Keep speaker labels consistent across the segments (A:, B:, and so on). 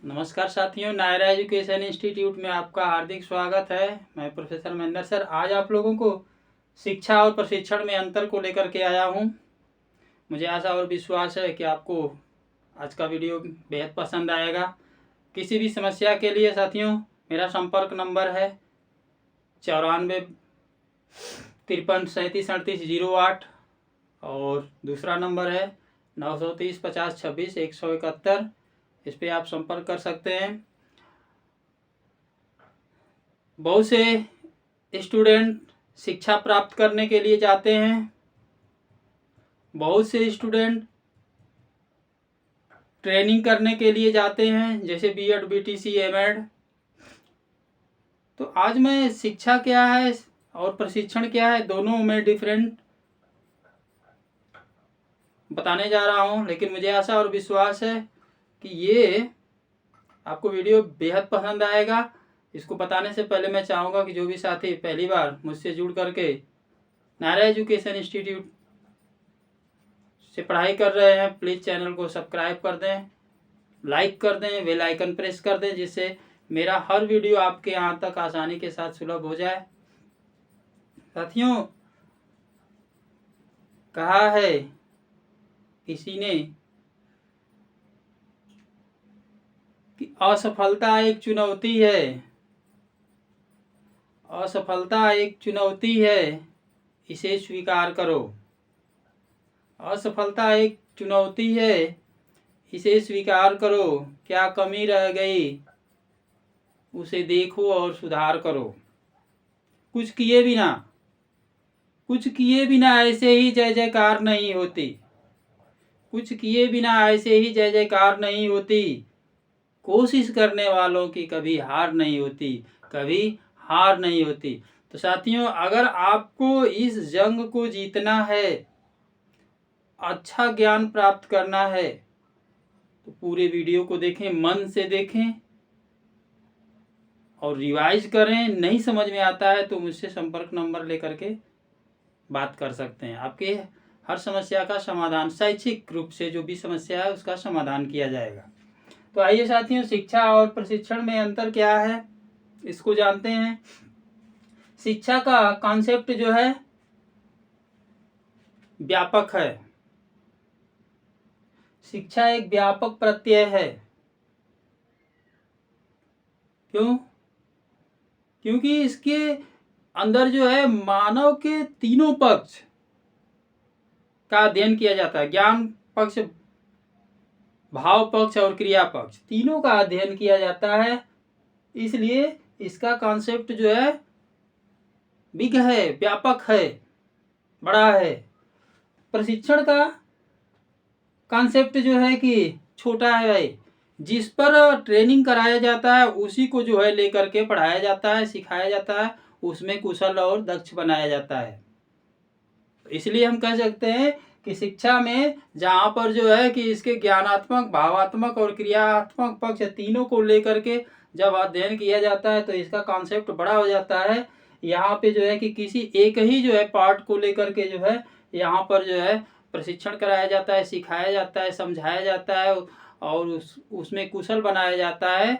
A: नमस्कार साथियों, Naira education institute में आपका हार्दिक स्वागत है। मैं प्रोफेसर महेंद्र सर आज आप लोगों को शिक्षा और प्रशिक्षण में अंतर को लेकर के आया हूं। मुझे आशा और विश्वास है कि आपको आज का वीडियो बेहद पसंद आएगा। किसी भी समस्या के लिए साथियों मेरा संपर्क नंबर है 94 53 37 38 08 और दूसरा नंबर है 930 50 26 171। इस पे आप संपर्क कर सकते हैं। बहुत से स्टूडेंट शिक्षा प्राप्त करने के लिए जाते हैं, बहुत से स्टूडेंट ट्रेनिंग करने के लिए जाते हैं, जैसे बीएड, बीटीसी, एमएड। तो आज मैं शिक्षा क्या है और प्रशिक्षण क्या है, दोनों में डिफरेंट बताने जा रहा हूं। लेकिन मुझे आशा और विश्वास है कि ये आपको वीडियो बेहद पसंद आएगा। इसको बताने से पहले मैं चाहूँगा कि जो भी साथी पहली बार मुझसे जुड़ करके नायरा एजुकेशन इंस्टीट्यूट से पढ़ाई कर रहे हैं, प्लीज़ चैनल को सब्सक्राइब कर दें, लाइक कर दें, बेल आइकन प्रेस कर दें, जिससे मेरा हर वीडियो आपके यहाँ तक आसानी के साथ सुलभ हो जाए। साथियों, कहा है किसी ने कि असफलता एक चुनौती है, असफलता एक चुनौती है, इसे स्वीकार करो। असफलता एक चुनौती है, इसे स्वीकार करो। क्या कमी रह गई उसे देखो और सुधार करो। कुछ किए बिना ऐसे ही जय जयकार नहीं होती, कुछ किए बिना ऐसे ही जय जयकार नहीं होती। कोशिश करने वालों की कभी हार नहीं होती, कभी हार नहीं होती। तो साथियों, अगर आपको इस जंग को जीतना है, अच्छा ज्ञान प्राप्त करना है, तो पूरे वीडियो को देखें, मन से देखें और रिवाइज करें। नहीं समझ में आता है तो मुझसे संपर्क नंबर लेकर के बात कर सकते हैं। आपके हर समस्या का समाधान, शैक्षिक रूप से जो भी समस्या है उसका समाधान किया जाएगा। तो आइए साथियों, शिक्षा और प्रशिक्षण में अंतर क्या है इसको जानते हैं। शिक्षा का कॉन्सेप्ट जो है व्यापक है। शिक्षा एक व्यापक प्रत्यय है। क्यों? क्योंकि इसके अंदर जो है मानव के तीनों पक्ष का अध्ययन किया जाता है। ज्ञान पक्ष, भाव पक्ष और क्रिया पक्ष, तीनों का अध्ययन किया जाता है। इसलिए इसका कॉन्सेप्ट जो है बिग है, व्यापक है, बड़ा है। प्रशिक्षण का कॉन्सेप्ट जो है कि छोटा है भाई। जिस पर ट्रेनिंग कराया जाता है उसी को जो है लेकर के पढ़ाया जाता है, सिखाया जाता है, उसमें कुशल और दक्ष बनाया जाता है। इसलिए हम कह सकते हैं कि शिक्षा में जहाँ पर जो है कि इसके ज्ञानात्मक, भावात्मक और क्रियात्मक पक्ष तीनों को लेकर के जब अध्ययन किया जाता है तो इसका कॉन्सेप्ट बड़ा हो जाता है। यहाँ पे जो है कि किसी एक ही जो है पार्ट को लेकर के जो है यहाँ पर जो है प्रशिक्षण कराया जाता है, सिखाया जाता है, समझाया जाता है और उसमें कुशल बनाया जाता है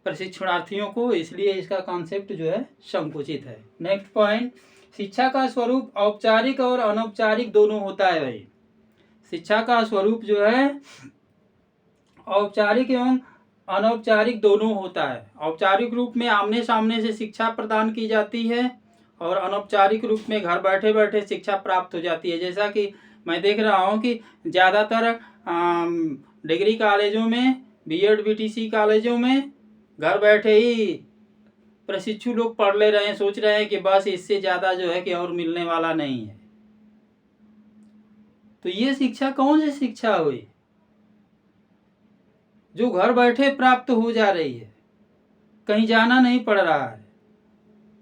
A: प्रशिक्षणार्थियों को। इसलिए इसका कॉन्सेप्ट जो है संकुचित है। नेक्स्ट पॉइंट, शिक्षा का स्वरूप औपचारिक और अनौपचारिक दोनों होता है भाई। शिक्षा का स्वरूप जो है औपचारिक एवं अनौपचारिक दोनों होता है। औपचारिक रूप में आमने सामने से शिक्षा प्रदान की जाती है और अनौपचारिक रूप में घर बैठे बैठे शिक्षा प्राप्त हो जाती है। जैसा कि मैं देख रहा हूँ कि ज़्यादातर डिग्री कॉलेजों में, बीएड, बीटीसी कॉलेजों में घर बैठे ही प्रशिक्षु लोग पढ़ ले रहे हैं, सोच रहे हैं कि बस इससे ज़्यादा जो है कि और मिलने वाला नहीं है। तो ये शिक्षा कौन सी शिक्षा हुई जो घर बैठे प्राप्त हो जा रही है, कहीं जाना नहीं पड़ रहा है?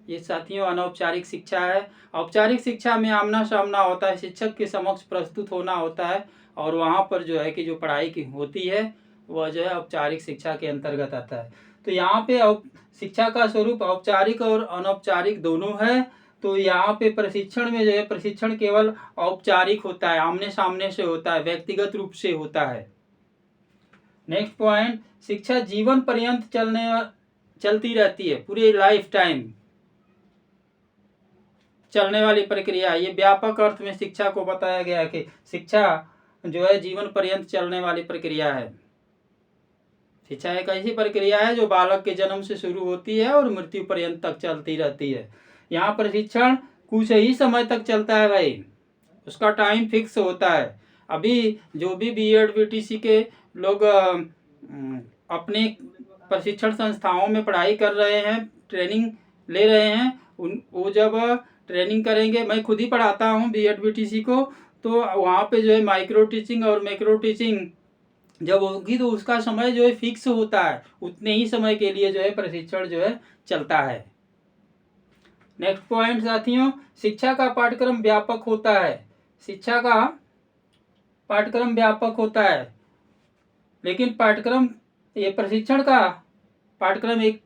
A: ये साथियों अनौपचारिक शिक्षा है। औपचारिक शिक्षा में आमना सामना होता है, शिक्षक के समक्ष प्रस्तुत होना होता है और वहाँ पर जो है कि जो पढ़ाई की होती है वह जो है औपचारिक शिक्षा के अंतर्गत आता है। तो यहाँ पे शिक्षा का स्वरूप औपचारिक और अनौपचारिक दोनों है। तो यहाँ पे प्रशिक्षण में जो है प्रशिक्षण केवल औपचारिक होता है, आमने सामने से होता है, व्यक्तिगत रूप से होता है। नेक्स्ट पॉइंट, शिक्षा जीवन पर्यंत चलती रहती है, पूरे लाइफ टाइम चलने वाली प्रक्रिया। ये व्यापक अर्थ में शिक्षा को बताया गया है कि शिक्षा जो है जीवन पर्यंत चलने वाली प्रक्रिया है। शिक्षा एक ऐसी प्रक्रिया है जो बालक के जन्म से शुरू होती है और मृत्यु पर्यंत तक चलती रहती है। यहाँ प्रशिक्षण कुछ ही समय तक चलता है भाई, उसका टाइम फिक्स होता है। अभी जो भी बीएड बीटीसी के लोग अपने प्रशिक्षण संस्थाओं में पढ़ाई कर रहे हैं, ट्रेनिंग ले रहे हैं, वो जब ट्रेनिंग करेंगे, मैं खुद ही पढ़ाता हूँ बीएड बीटीसी को, तो वहाँ पे जो है माइक्रो टीचिंग और मैक्रो टीचिंग जब होगी तो उसका समय जो है फिक्स होता है, उतने ही समय के लिए जो है प्रशिक्षण जो है चलता है। नेक्स्ट पॉइंट साथियों, शिक्षा का पाठ्यक्रम व्यापक होता है। शिक्षा का पाठ्यक्रम व्यापक होता है, लेकिन पाठ्यक्रम ये प्रशिक्षण का पाठ्यक्रम एक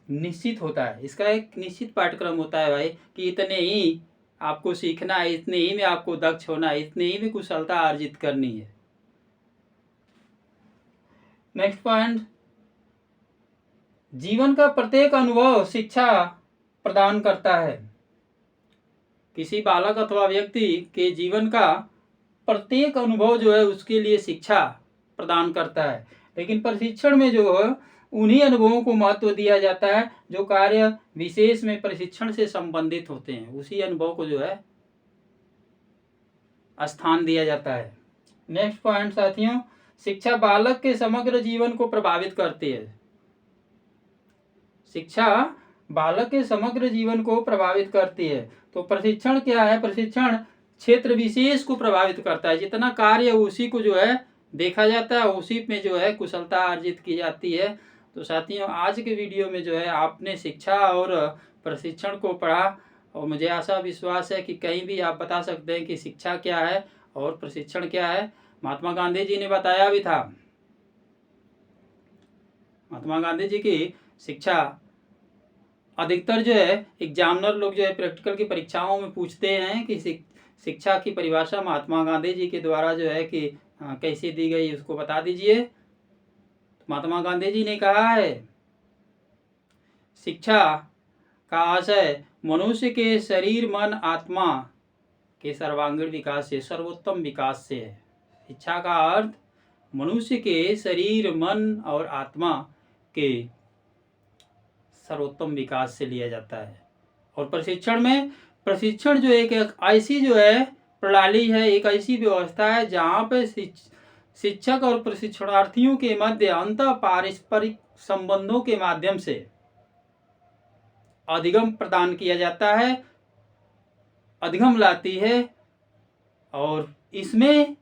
A: निश्चित होता है। इसका एक निश्चित पाठ्यक्रम होता है भाई कि इतने ही आपको सीखना है, इतने ही में आपको दक्ष होना है, इतने ही में कुशलता अर्जित करनी है। नेक्स्ट पॉइंट, जीवन का प्रत्येक अनुभव शिक्षा प्रदान करता है। किसी बालक अथवा व्यक्ति के जीवन का प्रत्येक अनुभव जो है उसके लिए शिक्षा प्रदान करता है, लेकिन प्रशिक्षण में जो है उन्हीं अनुभवों को महत्व दिया जाता है जो कार्य विशेष में प्रशिक्षण से संबंधित होते हैं, उसी अनुभव को जो है स्थान दिया जाता है। नेक्स्ट पॉइंट साथियों, शिक्षा बालक के समग्र जीवन को प्रभावित करती है। शिक्षा बालक के समग्र जीवन को प्रभावित करती है। तो प्रशिक्षण क्या है? प्रशिक्षण क्षेत्र विशेष को प्रभावित करता है। जितना कार्य उसी को जो है देखा जाता है, उसी में जो है कुशलता अर्जित की जाती है। तो साथियों, आज के वीडियो में जो है आपने शिक्षा और प्रशिक्षण को पढ़ा, और मुझे आशा विश्वास है कि कहीं भी आप बता सकते हैं कि शिक्षा क्या है और प्रशिक्षण क्या है। महात्मा गांधी जी ने बताया भी था। महात्मा गांधी जी की शिक्षा अधिकतर जो है एग्जामिनर लोग जो है प्रैक्टिकल की परीक्षाओं में पूछते हैं कि शिक्षा की परिभाषा महात्मा गांधी जी के द्वारा जो है कि कैसे दी गई, उसको बता दीजिए। तो महात्मा गांधी जी ने कहा है, शिक्षा का आशय मनुष्य के शरीर मन आत्मा के सर्वांगीण विकास से, सर्वोत्तम विकास से है। शिक्षा का अर्थ मनुष्य के शरीर मन और आत्मा के सर्वोत्तम विकास से लिया जाता है। और प्रशिक्षण में, प्रशिक्षण जो एक ऐसी जो है प्रणाली है, एक ऐसी व्यवस्था है जहाँ पे शिक्षक और प्रशिक्षणार्थियों के मध्य अंतः पारस्परिक संबंधों के माध्यम से अधिगम प्रदान किया जाता है, अधिगम लाती है, और इसमें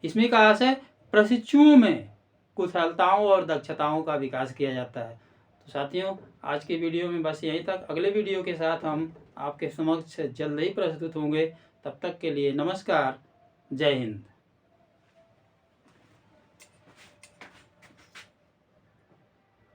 A: का आशय प्रशिक्षुओं में कुशलताओं और दक्षताओं का विकास किया जाता है। तो साथियों, आज के वीडियो में बस यहीं तक। अगले वीडियो के साथ हम आपके समक्ष जल्द ही प्रस्तुत होंगे। तब तक के लिए नमस्कार, जय हिंद।